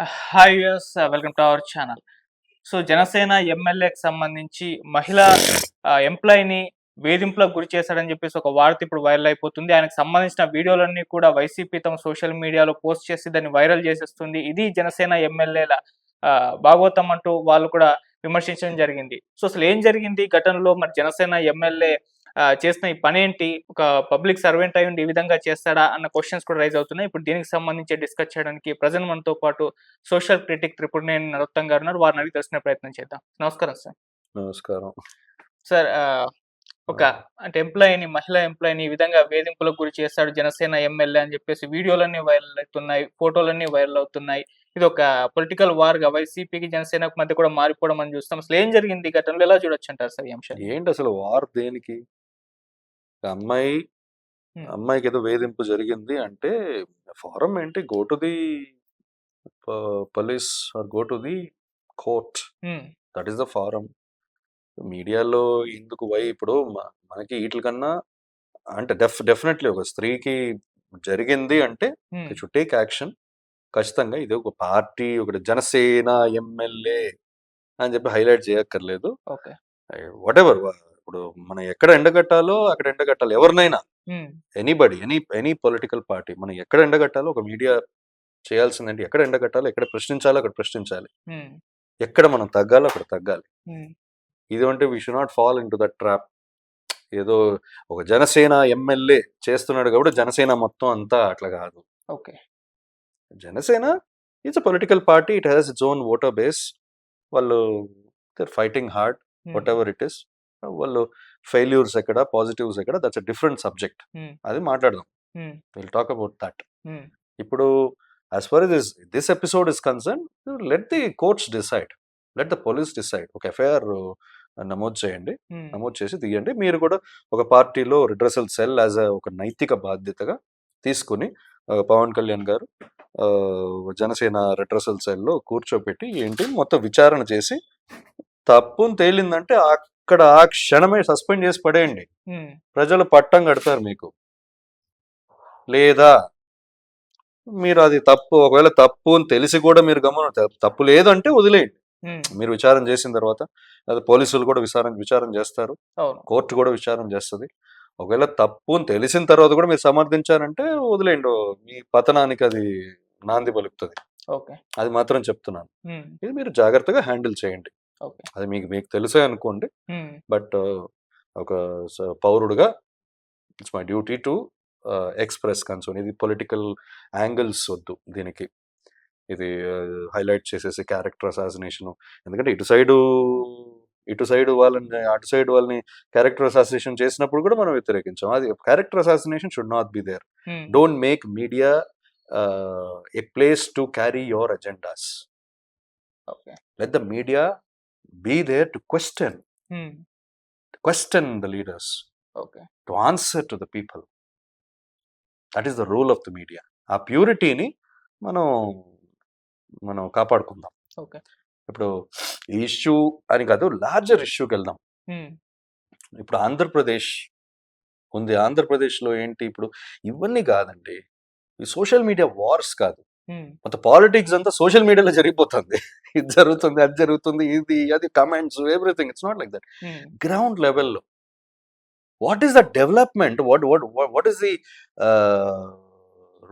Hi viewers, welcome to our channel. So Janasena ఎమ్మెల్యేకి సంబంధించి మహిళా ఎంప్లాయీని వేధింపులకు గురి చేశాడని చెప్పేసి ఒక వార్త ఇప్పుడు వైరల్ అయిపోతుంది. ఆయనకు సంబంధించిన వీడియోలన్నీ కూడా వైసీపీ తమ సోషల్ మీడియాలో పోస్ట్ చేసి దాన్ని వైరల్ చేసేస్తుంది. ఇది జనసేన ఎమ్మెల్యేల భాగవతం అంటూ వాళ్ళు కూడా విమర్శించడం జరిగింది. సో అసలు ఏం జరిగింది ఘటనలో? మరి జనసేన ఎమ్మెల్యే చేసిన ఈ పనేంటి? ఒక పబ్లిక్ సర్వెంట్ అయ్యుండి ఈ విధంగా చేస్తాడా అన్న క్వశ్చన్స్ కూడా రైజ్ అవుతున్నాయి. ఇప్పుడు దీనికి సంబంధించి డిస్కస్ చేయడానికి ప్రెజెంట్ మనతో పాటు సోషల్ క్రిటిక్ త్రిపురనేని నరోత్తం గారు ఉన్నారు. వారిని అడిగి తెలుసుకునే ప్రయత్నం చేద్దాం. నమస్కారం సార్. నమస్కారం సార్, ఒక అంటే మహిళా ఎంప్లాయీని ఈ విధంగా వేధింపులకు గురి చేస్తాడు జనసేన ఎమ్మెల్యే అని చెప్పేసి వీడియోలన్నీ వైరల్ అవుతున్నాయి, ఫోటోలన్నీ వైరల్ అవుతున్నాయి. ఇది ఒక పొలిటికల్ వార్ గా వైసీపీకి జనసేనకు మధ్య కూడా మారిపోవడం అని చూస్తాం. అసలు ఏం జరిగింది ఈ ఘటనలో? ఎలా చూడొచ్చు అంటారు సార్ ఈ అంశం? ఏంటి అసలు వార్ దేనికి? అమ్మాయికి ఏదో వేధింపు జరిగింది అంటే ఫారం ఏంటి? Go to the police or go to the court. That is the forum. మీడియాలో ఎందుకు ఇప్పుడు మనకి వీటి కన్నా అంటే డెఫినెట్లీ ఒక స్త్రీకి జరిగింది అంటే షుడ్ టేక్ యాక్షన్. ఖచ్చితంగా ఇది ఒక పార్టీ, ఒకటి జనసేన ఎమ్మెల్యే అని చెప్పి హైలైట్ చేయక్కర్లేదు. వాట్ ఎవర్, ఇప్పుడు మనం ఎక్కడ ఎండగట్టాలో అక్కడ ఎండగట్టాలి. ఎవరినైనా, ఎనీబడి, ఎనీ పొలిటికల్ పార్టీ మనం ఎక్కడ ఎండగట్టాలో ఒక మీడియా చేయాల్సిందంటే ఎక్కడ ఎండగట్టాలో, ఎక్కడ ప్రశ్నించాలో అక్కడ ప్రశ్నించాలి, ఎక్కడ మనం తగ్గాలో అక్కడ తగ్గాలి. ఇది అంటే we should not fall in to that trap. ఏదో ఒక జనసేన ఎమ్మెల్యే చేస్తున్నాడు కాబట్టి జనసేన మొత్తం అంతా అట్లా కాదు. Janasena it's a political party, it has its own voter base. వాళ్ళు fighting hard, whatever it is. వాళ్ళు ఫెయిల్యూర్స్ ఎక్కడ, పాజిటివ్స్ ఎక్కడ, దట్స్ అ డిఫరెంట్ సబ్జెక్ట్. అది మాట్లాడదాం. Will talk about that. ఇప్పుడు as far this episode is concern, let the courts decide, let the police decide. ఒక FIR నమోదు చేయండి, నమోదు చేసి తీయండి. మీరు కూడా ఒక పార్టీలో రిడ్రెసల్ సెల్ యాజ్ ఒక నైతిక బాధ్యతగా తీసుకుని పవన్ కళ్యాణ్ గారు జనసేన రిడ్రెసల్ సెల్లో కూర్చోబెట్టి ఏంటి మొత్తం విచారణ చేసి తప్పుని తేలిందంటే అక్కడ ఆ క్షణమే సస్పెండ్ చేసి పడేయండి. ప్రజలు పట్టం కడతారు మీకు. లేదా మీరు అది తప్పు, ఒకవేళ తప్పు అని తెలిసి కూడా మీరు తప్పు లేదంటే వదిలేయండి. మీరు విచారణ చేసిన తర్వాత లేదా పోలీసులు కూడా విచారణ చేస్తారు, కోర్టు కూడా విచారణ చేస్తుంది. ఒకవేళ తప్పు అని తెలిసిన తర్వాత కూడా మీరు సమర్థించారంటే వదిలేయండి, మీ పతనానికి అది నాంది పలుకుతుంది. అది మాత్రం చెప్తున్నాను. ఇది మీరు జాగ్రత్తగా హ్యాండిల్ చేయండి. అది మీకు తెలిసే అనుకోండి. బట్ ఒక పౌరుడుగా it's my duty to express concern. ఇది పొలిటికల్ యాంగిల్స్ వద్దు దీనికి. ఇది హైలైట్ చేసేసి క్యారెక్టర్ అసాసినేషన్. ఎందుకంటే ఇటు సైడ్ వాళ్ళని అటు సైడ్ వాళ్ళని క్యారెక్టర్ అసాసినేషన్ చేసినప్పుడు కూడా మనం వ్యతిరేకించాం. అది character assassination should not be there. Don't make media a place to carry your agendas. Let the media be there to question the leaders, to answer to the people. That is the role of the media. ఆ ప్యూరిటీని మనం కాపాడుకుందాం. ఇప్పుడు ఈ issue అని కాదు, larger ఇష్యూకి వెళ్దాం. ఇప్పుడు ఆంధ్రప్రదేశ్ ఉంది. ఆంధ్రప్రదేశ్లో ఏంటి ఇప్పుడు ఇవన్నీ కాదండి, ఈ సోషల్ మీడియా వార్స్ కాదు, మొత్తం పాలిటిక్స్ అంతా సోషల్ మీడియాలో జరిగిపోతుంది. ఇది జరుగుతుంది, అది జరుగుతుంది, ఇది అది comments, everything. It's not like that. Ground లెవెల్లో what is the development, what is the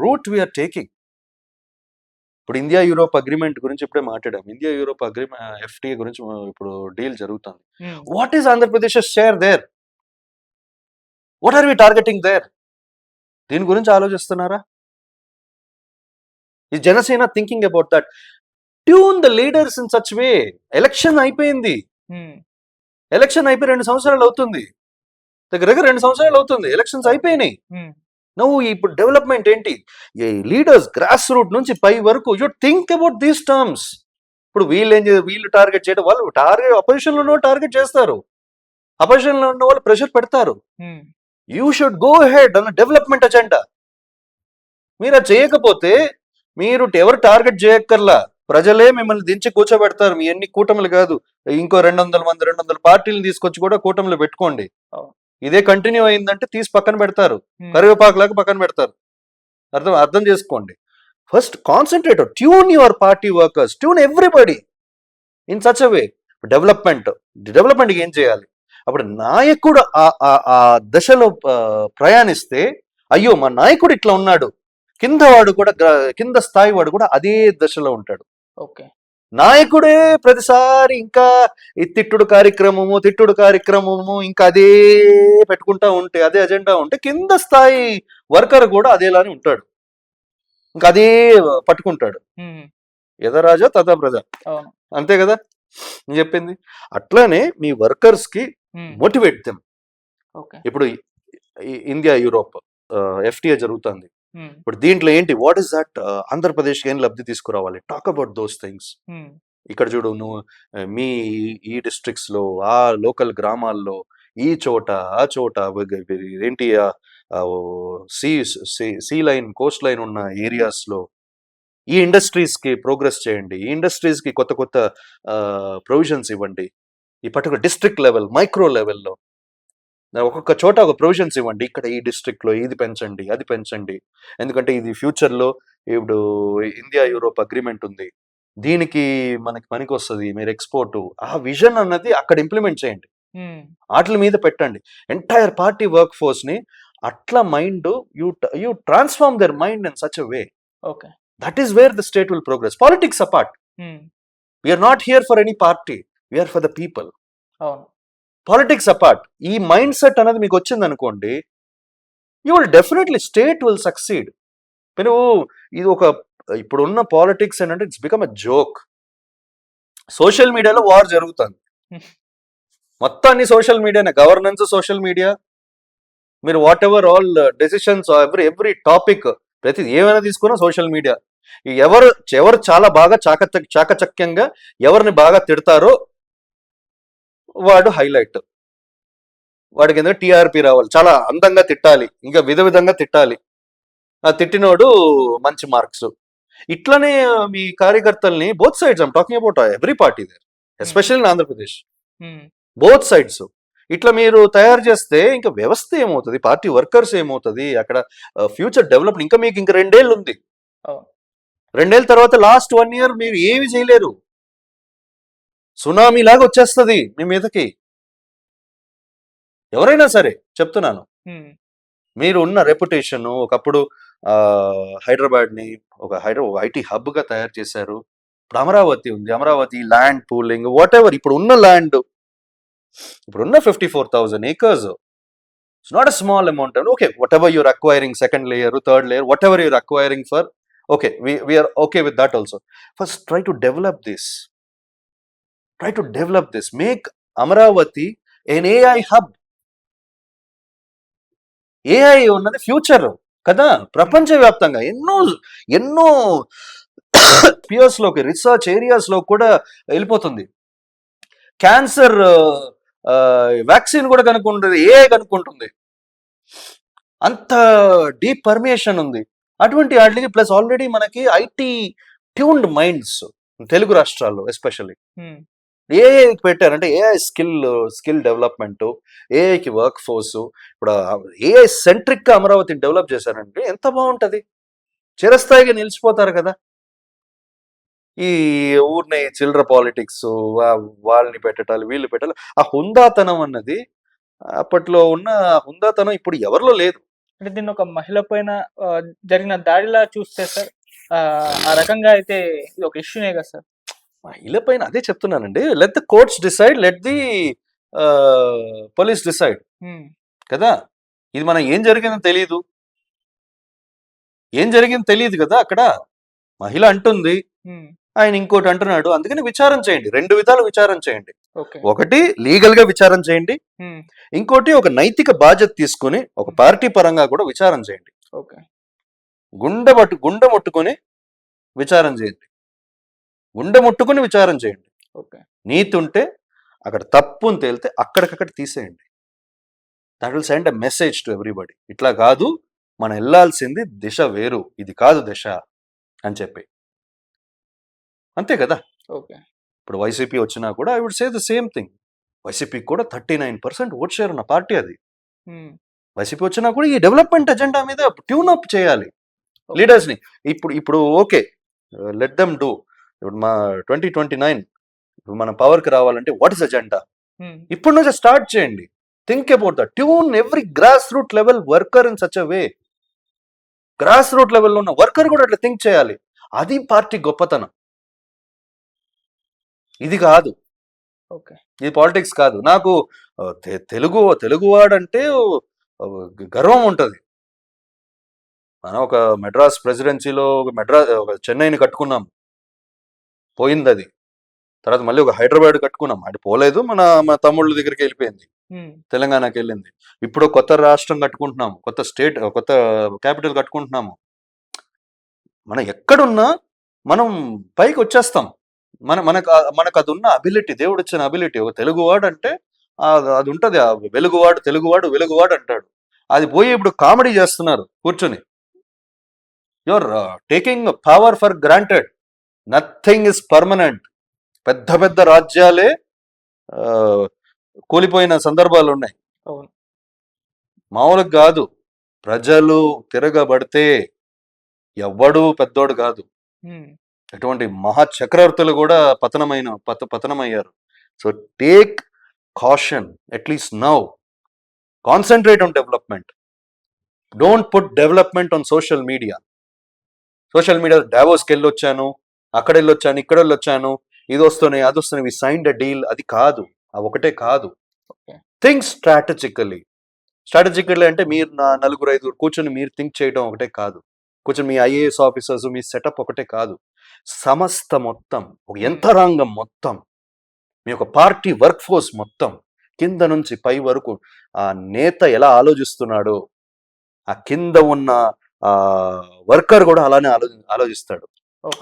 route we are taking? ఇప్పుడు ఇండియా యూరోప్ అగ్రిమెంట్ గురించి ఇప్పుడే మాట్లాడాం. ఇండియా యూరోప్ అగ్రిమెంట్ ఎఫ్టీఏ గురించి ఇప్పుడు డీల్ జరుగుతుంది. What is Andhra Pradesh share there? What are we targeting there? దీని గురించి ఆలోచిస్తున్నారా? ఈ Janasena thinking about that? Tune the leaders in such way. Election అయిపోయింది, ఎలక్షన్ అయిపోయి 2 సంవత్సరాలు అవుతుంది, దగ్గర 2 సంవత్సరాలు అవుతుంది, ఎలక్షన్స్ అయిపోయినాయి. నువ్వు ఇప్పుడు డెవలప్మెంట్ ఏంటి? లీడర్స్ గ్రాస్ రూట్ నుంచి పై వరకు you think about these terms. ఇప్పుడు వీళ్ళు టార్గెట్ చేయడం, వాళ్ళు అపోజిషన్ లో టార్గెట్ చేస్తారు, అపోజిషన్ లో ఉన్న వాళ్ళు ప్రెషర్ పెడతారు. యూ షుడ్ గో హెడ్ అన్న డెవలప్మెంట్ అజెండా. మీరు అది చేయకపోతే మీరు ఎవరు టార్గెట్ చేయక్కర్లా, ప్రజలే మిమ్మల్ని దించి కూర్చోబెడతారు. మీ ఎన్ని కూటములు కాదు, ఇంకో 200 మంది 200 పార్టీలు తీసుకొచ్చి కూడా కూటములు పెట్టుకోండి. ఇదే కంటిన్యూ అయిందంటే తీసి పక్కన పెడతారు, కరివేపాకులాగా పక్కన పెడతారు. అర్థం చేసుకోండి. First concentrate, tune your party workers, tune everybody in such a way. డెవలప్మెంట్కి ఏం చేయాలి? అప్పుడు నాయకుడు ఆ దశలో ప్రయాణిస్తే, అయ్యో మా నాయకుడు ఇట్లా ఉన్నాడు, కింద వాడు కూడా, కింద స్థాయి వాడు కూడా అదే దశలో ఉంటాడు. ఓకే, నాయకుడే ప్రతిసారి ఇంకా ఈ తిట్టుడు కార్యక్రమము ఇంకా అదే పెట్టుకుంటా ఉంటే, అదే అజెండా ఉంటే, కింద స్థాయి వర్కర్ కూడా అదేలానే ఉంటాడు, ఇంకా అదే పట్టుకుంటాడు. యథరాజా తథా ప్రజ, అంతే కదా నేను చెప్పింది. అట్లానే మీ వర్కర్స్ కి మోటివేట్ దెమ్. ఇప్పుడు ఇండియా యూరోప్ FTA జరుగుతుంది. ఇప్పుడు దీంట్లో ఏంటి, వాట్ ఈస్ దట్, ఆంధ్రప్రదేశ్ ఏం లబ్ధి తీసుకురావాలి, టాక్ అబౌట్ దోస్ థింగ్స్. ఇక్కడ చూడు, నువ్వు మీ ఈ డిస్ట్రిక్ట్స్ లో, ఆ లోకల్ గ్రామాల్లో, ఈ చోట ఆ చోట ఏంటి, సీ లైన్, కోస్ట్ లైన్ ఉన్న ఏరియాస్ లో ఈ ఇండస్ట్రీస్ కి ప్రోగ్రెస్ చేయండి, ఈ ఇండస్ట్రీస్ కి కొత్త కొత్త ప్రొవిజన్స్ ఇవ్వండి. ఈ పర్టికులర్ డిస్ట్రిక్ట్ లెవెల్, మైక్రో లెవెల్లో ఒక్కొక్క చోట ఒక ప్రొవిజన్స్ ఇవ్వండి. ఇక్కడ ఈ డిస్ట్రిక్ట్ లో ఇది పెంచండి, అది పెంచండి, ఎందుకంటే ఇది ఫ్యూచర్ లో ఇప్పుడు ఇండియా యూరోప్ అగ్రిమెంట్ ఉంది, దీనికి మనకి పనికి వస్తుంది, మీరు ఎక్స్పోర్ట్, ఆ విజన్ అన్నది అక్కడ ఇంప్లిమెంట్ చేయండి, వాటి మీద పెట్టండి. ఎంటైర్ పార్టీ వర్క్ ఫోర్స్ ని అట్లా mind, you transform their mind in such a way. Okay, that is where the state will progress. Politics apart, we are not here for any party, we are for the people. Politics apart, ఈ mind set అనేది మీకు వచ్చింది అనుకోండి, you will definitely, state will succeed. మీరు ఇది ఒక, ఇప్పుడున్న politics ఏంటంటే it's become a joke. Social మీడియాలో వార్ జరుగుతుంది, మొత్తాన్ని సోషల్ మీడియానే, గవర్నెన్స్ సోషల్ మీడియా. మీరు what ever all decisions, every topic, ప్రతి ఏమైనా తీసుకున్నా సోషల్ మీడియా. ఎవరు చాలా బాగా చాకచక్యంగా ఎవరిని బాగా తిడతారో వాడు హైలైట్, వాడికి ఎందుకంటే టీఆర్పీ రావాలి, చాలా అందంగా తిట్టాలి, ఇంకా విధంగా తిట్టాలి, ఆ తిట్టినోడు మంచి మార్క్స్. ఇట్లనే మీ కార్యకర్తల్ని, both sides, I'm talking about every party there, especially in Andhra Pradesh, both sides ఇట్లా మీరు తయారు చేస్తే ఇంకా వ్యవస్థ ఏమవుతుంది, పార్టీ వర్కర్స్ ఏమవుతుంది, అక్కడ ఫ్యూచర్ డెవలప్మెంట్. ఇంకా మీకు ఇంకా 2 ఏళ్ళు ఉంది, 2 ఏళ్ళ తర్వాత లాస్ట్ 1 year మీరు ఏమి చేయలేరు, సునామీ లాగా వచ్చేస్తుంది మీ మీదకి. ఎవరైనా సరే చెప్తున్నాను, మీరు ఉన్న రెప్యుటేషన్, ఒకప్పుడు హైదరాబాద్ ని ఒక ఐటీ హబ్ గా తయారు చేశారు. ఇప్పుడు అమరావతి ఉంది, Amaravati land pooling, whatever, ఇప్పుడు ఉన్న ల్యాండ్, ఇప్పుడున్న 54,000 acres, it's not a small amount. Okay, whatever you're acquiring, second layer, third layer, whatever you're acquiring for, okay, we are okay with that also. First try to develop this, make Amaravati an AI hub. AI ఉన్నది future కదా, ప్రపంచవ్యాప్తంగా ఎన్నో Pierce లోకి, research areas లో కూడా వెళ్ళిపోతుంది. Cancer vaccine కూడా కనుక్కుంటుంది, AI కనుక్కుంటుంది, అంత డీప్ పర్మిషన్ ఉంది. అటువంటి వాటికి ప్లస్ ఆల్రెడీ మనకి ఐటీ ట్యూన్డ్ మైండ్స్ తెలుగు రాష్ట్రాల్లో ఎస్పెషల్లీ ఏఐ పెట్టారంటే, ఏఐ స్కిల్ డెవలప్మెంట్, ఏఐకి వర్క్ ఫోర్స్, ఇప్పుడు ఏఐ సెంట్రిక్ గా అమరావతిని డెవలప్ చేశారంటే ఎంత బాగుంటది, చిరస్థాయిగా నిలిచిపోతారు కదా. ఈ ఊరిని చిల్లర పాలిటిక్స్, వాళ్ళని పెట్టాలి, వీళ్ళు పెట్టాలి, ఆ హుందాతనం అన్నది, అప్పట్లో ఉన్న హుందాతనం ఇప్పుడు ఎవరిలో లేదు. అంటే దీన్ని ఒక మహిళ పైన జరిగిన దాడిలా చూస్తే సార్, ఆ రకంగా అయితే ఇది ఒక ఇష్యూనే కదా సార్. మహిళ పైన అదే చెప్తున్నానండి, let the courts decide, let the police decide కదా. ఇది మనం ఏం జరిగిందో తెలియదు కదా. అక్కడ మహిళ అంటుంది, ఆయన ఇంకోటి అంటున్నాడు, అందుకని విచారం చేయండి, 2 విధాలు విచారం చేయండి. ఒకటి లీగల్ గా విచారం చేయండి, ఇంకోటి ఒక నైతిక బాధ్యత తీసుకుని ఒక పార్టీ పరంగా కూడా విచారం చేయండి. గుండె ముట్టుకొని విచారం చేయండి, నీతి ఉంటే అక్కడ తప్పు అని తేలితే అక్కడికక్కడ తీసేయండి. That will send a message to everybody, ఇట్లా కాదు, మనం వెళ్ళాల్సింది దిశ వేరు, ఇది కాదు దిశ అని చెప్పి, అంతే కదా. ఇప్పుడు వైసీపీ వచ్చినా కూడా I would say the same thing. వైసీపీకి కూడా 39% ఓట్ షేర్ ఉన్న పార్టీ అది. వైసీపీ వచ్చినా కూడా ఈ డెవలప్మెంట్ ఎజెండా మీద ట్యూన్ అప్ చేయాలి. లీడర్స్ ని. ఇప్పుడు ఓకే, లెట్ దెమ్ డూ. ఇప్పుడు మా 2029 మన పవర్ కి రావాలంటే వాట్ ఇస్ అజెండా, ఇప్పటి నుంచి స్టార్ట్ చేయండి. Think about that. Tune every grass root level worker in such a way. Grass root లెవెల్లో ఉన్న వర్కర్ కూడా అట్లా థింక్ చేయాలి. అది పార్టీ గొప్పతనం. ఇది కాదు, ఇది పాలిటిక్స్ కాదు. నాకు తెలుగువాడంటే గర్వం ఉంటది. మనం ఒక మెడ్రాస్ ప్రెసిడెన్సీలో ఒక చెన్నైని కట్టుకున్నాం, పోయింది అది. తర్వాత మళ్ళీ ఒక హైదరాబాద్ కట్టుకున్నాం, అది పోలేదు, మన తమ్ముళ్ళ దగ్గరికి వెళ్ళిపోయింది, తెలంగాణకి వెళ్ళింది. ఇప్పుడు కొత్త రాష్ట్రం కట్టుకుంటున్నాము, కొత్త స్టేట్, కొత్త క్యాపిటల్ కట్టుకుంటున్నాము. మనం ఎక్కడున్నా మనం పైకి వచ్చేస్తాం. మనకు అది ఉన్న అబిలిటీ, దేవుడు ఇచ్చిన అబిలిటీ. ఒక తెలుగువాడు అంటే అది ఉంటది, వెలుగువాడు వెలుగువాడు అంటాడు. అది పోయి ఇప్పుడు కామెడీ చేస్తున్నారు కూర్చొని. Your taking power for granted. Nothing is permanent. పెద్ద పెద్ద రాజ్యాలే కూలిపోయిన సందర్భాలు ఉన్నాయి. మామూలుగా కాదు. ప్రజలు తిరగబడితే ఎవ్వడు పెద్దోడు కాదు. ఎటువంటి మహా చక్రవర్తులు కూడా పతనమయ్యారు. So take caution, at least now. Concentrate on development. Don't put development on social media. Social media డావోస్కి వెళ్ళొచ్చాను, అక్కడ వెళ్ళొచ్చాను, ఇక్కడ వెళ్ళొచ్చాను, ఇది వస్తున్నాయి, అది వస్తున్నాయి, వి సైన్డ్ అ డీల్. అది కాదు, అది ఒకటే కాదు. Think strategically. స్ట్రాటజికల్లీ అంటే మీరు నలుగురు ఐదుగురు కూర్చొని మీరు థింక్ చేయడం ఒకటే కాదు. కొంచెం మీ ఐఏఎస్ ఆఫీసర్స్, మీ సెటప్ ఒకటే కాదు. సమస్త మొత్తం, ఒక యంత్రాంగం మొత్తం, మీ యొక్క పార్టీ వర్క్ ఫోర్స్ మొత్తం, కింద నుంచి పై వరకు ఆ నేత ఎలా ఆలోచిస్తున్నాడో ఆ కింద ఉన్న వర్కర్ కూడా అలానే ఆలోచిస్తాడు.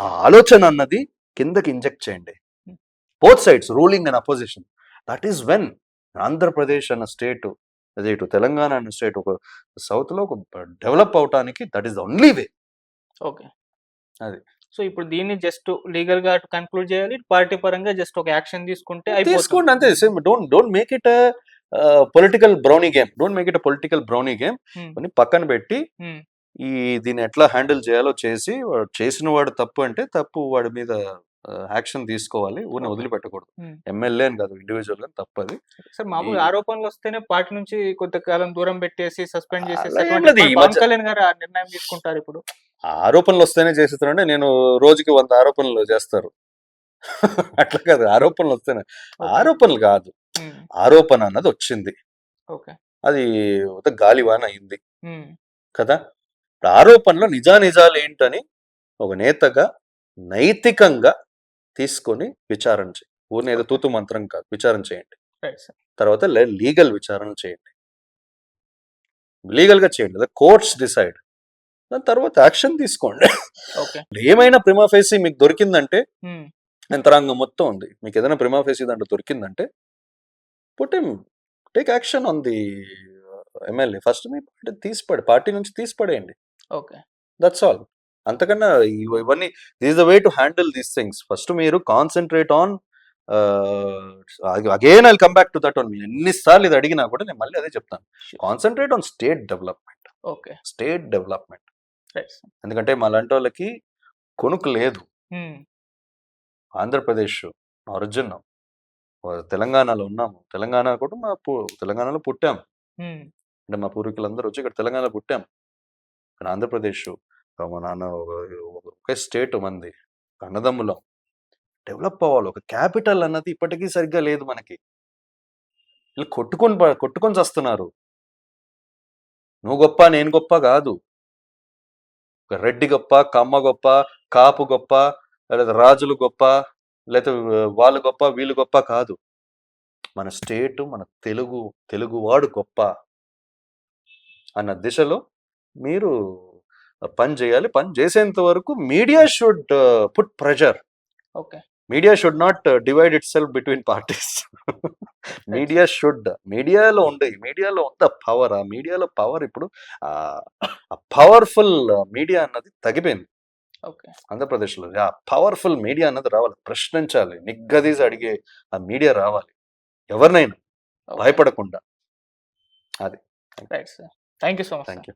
ఆ ఆలోచన అన్నది కిందకి ఇంజెక్ట్ చేయండి. Both sides, ruling and opposition. That is when Andhra Pradesh అన్న స్టేట్, అదే ఇటు తెలంగాణ అన్న స్టేట్, ఒక సౌత్ లో ఒక డెవలప్ అవటానికి that is the only way. Okay, అది. సో ఇప్పుడు దీన్ని జస్ట్ లీగల్ గా కన్క్లూడ్ చేయాలి, పార్టీ పరంగా జస్ట్ ఒక యాక్షన్ తీసుకుంటే తీసుకోండి అంతే. Don't make it political brownie game. కొన్ని పక్కన పెట్టి దీన్ని ఎట్లా హ్యాండిల్ చేయాలో చేసి, చేసిన వాడు తప్పు అంటే తప్పు, వాడి మీద యాక్షన్ తీసుకోవాలి, ఊరిని వదిలిపెట్టకూడదు. ఎమ్మెల్యే అని కాదు, ఇండివిజువల్ గా తప్పది. సార్ మామూలు ఆరోపణలు వస్తేనే పార్టీ నుంచి కొంతకాలం దూరం పెట్టేసి సస్పెండ్ చేసేసి నిర్ణయం తీసుకుంటారు. ఇప్పుడు ఆరోపణలు వస్తేనే చేసేస్తారంటే నేను రోజుకి 100 ఆరోపణలు చేస్తారు. అట్లా కాదు, ఆరోపణలు వస్తేనే. ఆరోపణలు కాదు, ఆరోపణ అన్నది వచ్చింది, అది గాలివాన అయింది కదా. ఆరోపణలో నిజాలు ఏంటని ఒక నేతగా నైతికంగా తీసుకొని విచారణ చేయండి. ఊరిని ఏదో తూతు మంత్రం కాదు, విచారణ చేయండి. తర్వాత లీగల్ విచారణ చేయండి, లీగల్ గా చేయండి. కోర్ట్స్ డిసైడ్, దాని తర్వాత యాక్షన్ తీసుకోండి. ఏమైనా ప్రిమా ఫేసి మీకు దొరికిందంటే, యంత్రాంగం మొత్తం ఉంది, మీకు ఏదైనా ప్రిమా ఫేసి దాంట్లో దొరికిందంటే take action on the MLA. First మీ పార్టీ నుంచి తీసిపడేయండి. That's all. అంతకన్నా ఇవన్నీ, this the way to handle these things. First మీరు concentrate on, again I'll come back to that on. ఎన్నిసార్లు ఇది అడిగినా కూడా నేను మళ్ళీ అదే చెప్తాను, concentrate on state development. State development. ఎందుకంటే మా లాంటి వాళ్ళకి కొనుక్కు లేదు. ఆంధ్రప్రదేశ్ ఒరిజిన్, తెలంగాణలో ఉన్నాము, తెలంగాణ కూడా తెలంగాణలో పుట్టాము, అంటే మా పూర్వీకులందరూ వచ్చి ఇక్కడ తెలంగాణలో పుట్టాం. ఇక్కడ ఆంధ్రప్రదేశ్, మా నాన్న ఒకే స్టేట్, మంది అన్నదమ్ములం. డెవలప్ అవ్వాలి. ఒక క్యాపిటల్ అన్నది ఇప్పటికీ సరిగ్గా లేదు మనకి. వీళ్ళు కొట్టుకొని వస్తున్నారు. నువ్వు గొప్ప నేను గొప్ప కాదు, రెడ్డి గొప్ప, కమ్మ గొప్ప, కాపు గొప్ప, లేదా రాజులు గొప్ప, లేకపోతే వాళ్ళు గొప్ప వీళ్ళు గొప్ప కాదు. మన స్టేట్, మన తెలుగువాడు గొప్ప అన్న దిశలో మీరు పని చేయాలి. పని చేసేంత వరకు media should put pressure. Media should not divide it self between parties. మీడియాలో ఉంది పవర్. ఆ మీడియాలో పవర్ ఇప్పుడు పవర్ఫుల్ మీడియా అన్నది తగ్గిపోయింది ఆంధ్రప్రదేశ్లో. ఆ పవర్ఫుల్ మీడియా అన్నది రావాలి, ప్రశ్నించాలి, నిగ్గదీసి అడిగే ఆ మీడియా రావాలి, ఎవరినైనా భయపడకుండా. అది. Thank you so much. Thank you.